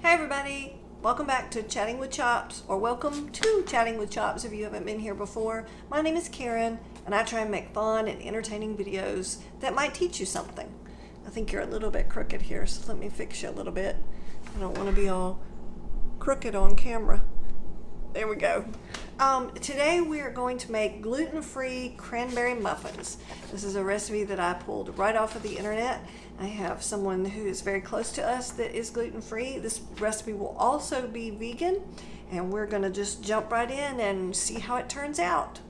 Hey everybody, welcome back to Chatting with Chops, or welcome to Chatting with Chops if you haven't been here before. My name is Karen, and I try and make fun and entertaining videos that might teach you something. I think you're a little bit crooked here, so let me fix you a little bit. I don't want to be all crooked on camera. There we go. Today we are going to make gluten-free cranberry muffins. This is a recipe that I pulled right off of the internet. I have someone who is very close to us that is gluten-free. This recipe will also be vegan, and we're going to just jump right in and see how it turns out.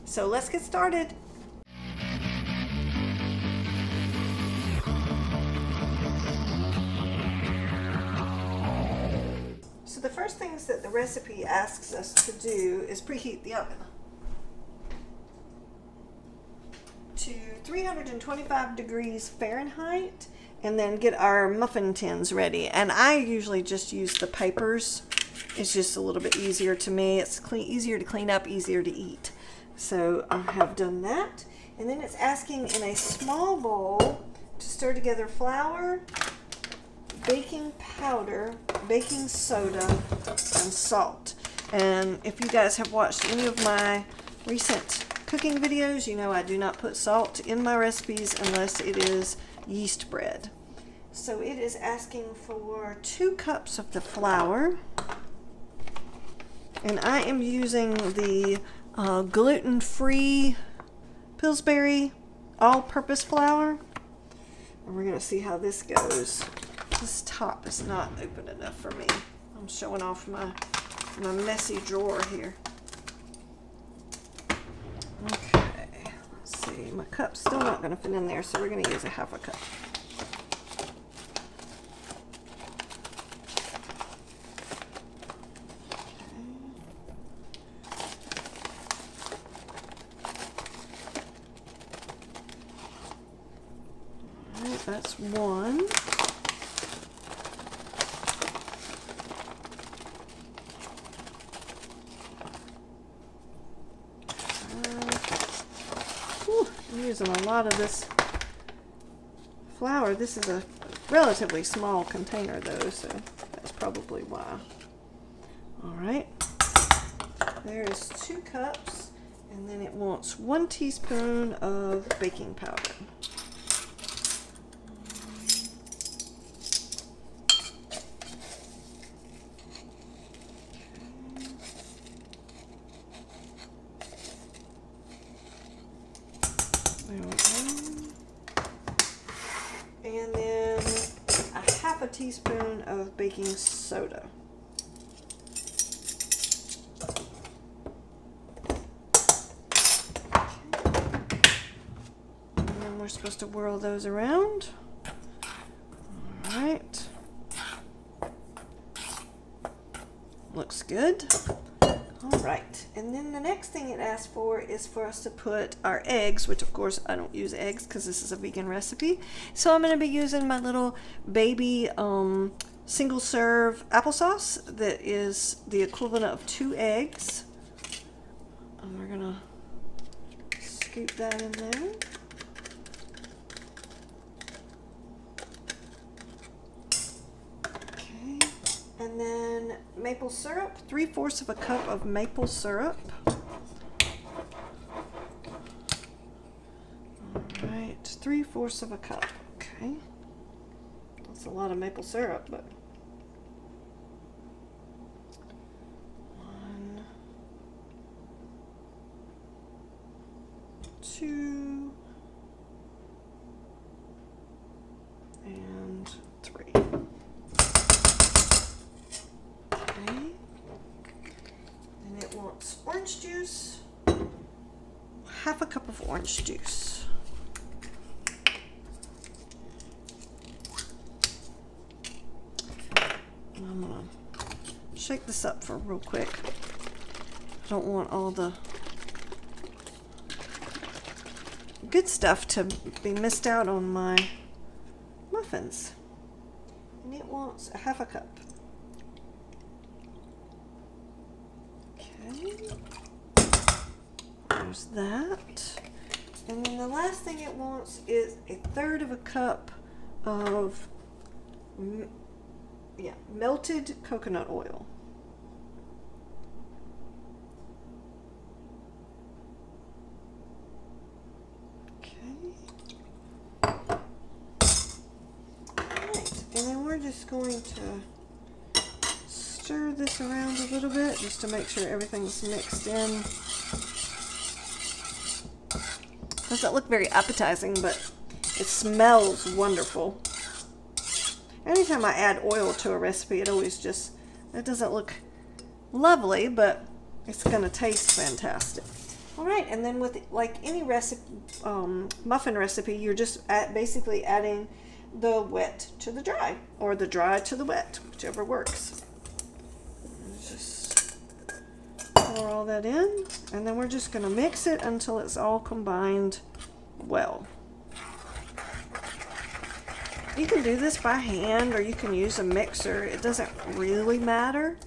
So let's get started. So the first things that the recipe asks us to do is preheat the oven to 325 degrees Fahrenheit, and then get our muffin tins ready. And I usually just use the papers. It's just a little bit easier to me. It's easier to clean up, easier to eat. So I have done that. And then it's asking in a small bowl to stir together flour, baking powder, baking soda, and salt. And if you guys have watched any of my recent cooking videos, you know I do not put salt in my recipes unless it is yeast bread. So it is asking for 2 cups of the flour, and I am using the gluten-free Pillsbury all-purpose flour, and we're going to see how this goes. This top is not open enough for me. I'm showing off my messy drawer here. Okay, let's see. My cup's still not going to fit in there, so we're going to use a half a cup. Okay. All right, that's 1. I'm using a lot of this flour. This is a relatively small container though, so that's probably why. Alright, there's 2 cups, and then it wants 1 teaspoon of baking powder. There we go. And then a half a teaspoon of baking soda. And then we're supposed to whirl those around. All right. Looks good. All right, and then the next thing it asks for is for us to put our eggs, which of course I don't use eggs because this is a vegan recipe. So I'm going to be using my little baby single serve applesauce that is the equivalent of 2 eggs. And we're going to scoop that in there. And then maple syrup, 3/4 of a cup of maple syrup. All right, 3/4 of a cup. Okay, that's a lot of maple syrup, but 1, 2, and 3. And it wants orange juice, half a cup of orange juice. And I'm going to shake this up for real quick. I don't want all the good stuff to be missed out on my muffins. And it wants a half a cup. There's that. And then the last thing it wants is 1/3 of a cup of yeah, melted coconut oil. And then we're just going to stir this around a little bit just to make sure everything's mixed in. Doesn't look very appetizing, but it smells wonderful. Anytime I add oil to a recipe, it doesn't look lovely, but it's going to taste fantastic. All right, and then with like any recipe, muffin recipe, you're just basically adding the wet to the dry, or the dry to the wet, whichever works. Just pour all that in, and then we're just going to mix it until it's all combined well. You can do this by hand, or you can use a mixer. It doesn't really matter.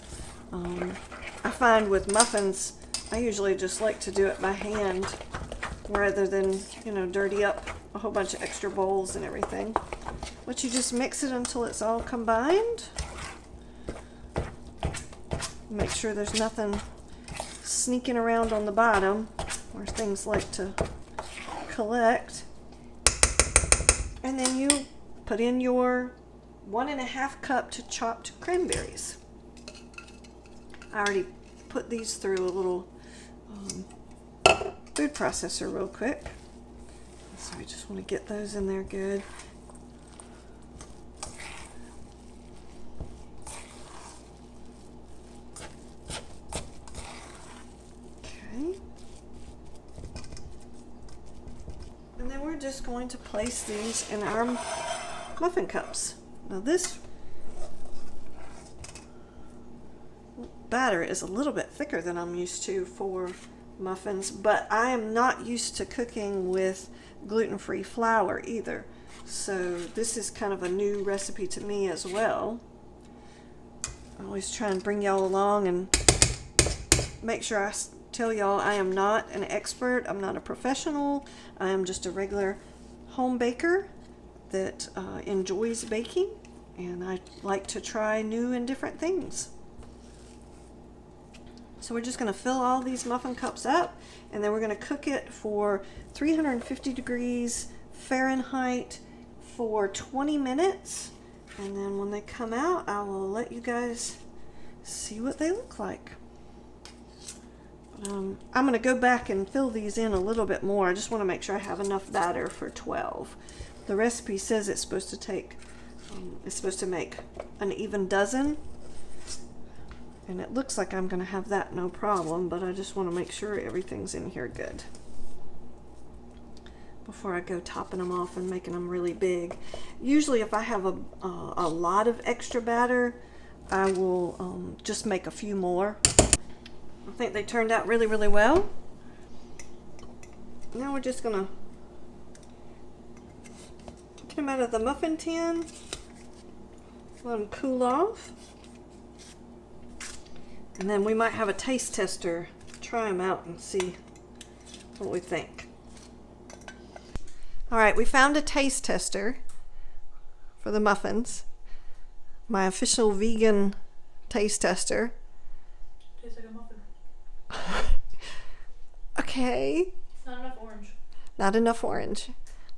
I find with muffins, I usually just like to do it by hand rather than, dirty up a whole bunch of extra bowls and everything. But you just mix it until it's all combined. Make sure there's nothing sneaking around on the bottom where things like to collect. And then you put in your 1.5 cups chopped cranberries. I already put these through a little food processor real quick. So I just want to get those in there good. Okay. And then we're just going to place these in our muffin cups. Now this batter is a little bit thicker than I'm used to for muffins, but I am not used to cooking with gluten-free flour either. So this is kind of a new recipe to me as well. I always try and bring y'all along and make sure I tell y'all I am not an expert. I'm not a professional. I am just a regular home baker that enjoys baking, and I like to try new and different things. So we're just going to fill all these muffin cups up, and then we're going to cook it for 350 degrees Fahrenheit for 20 minutes. And then when they come out, I will let you guys see what they look like. I'm going to go back and fill these in a little bit more. I just want to make sure I have enough batter for 12. The recipe says it's supposed to make an even dozen. And it looks like I'm going to have that no problem, but I just want to make sure everything's in here good before I go topping them off and making them really big. Usually if I have a lot of extra batter, I will just make a few more. I think they turned out really, really well. Now we're just going to get them out of the muffin tin, let them cool off. And then we might have a taste tester, try them out and see what we think. All right, we found a taste tester for the muffins. My official vegan taste tester. Tastes like a muffin. Okay. Not enough orange. Not enough orange.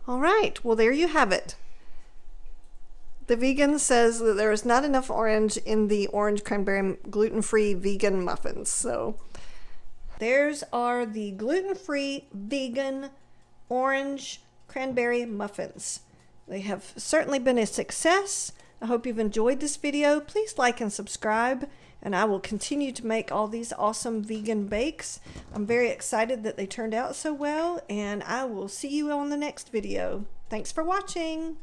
All right, well there you have it. The vegan says that there is not enough orange in the orange cranberry gluten-free vegan muffins. So there's are the gluten-free vegan orange cranberry muffins. They have certainly been a success. I hope you've enjoyed this video. Please like and subscribe, and I will continue to make all these awesome vegan bakes. I'm very excited that they turned out so well, and I will see you on the next video. Thanks for watching.